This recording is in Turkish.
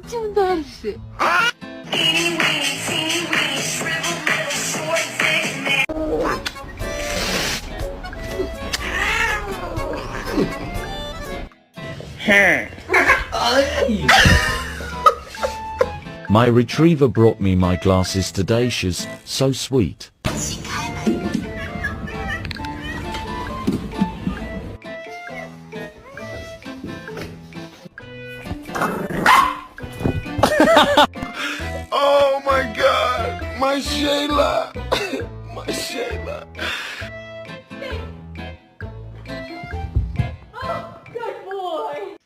춤도 하시. My retriever brought me my glasses today. She's so sweet. Oh my God, my Shayla, my Shayla. Good boy.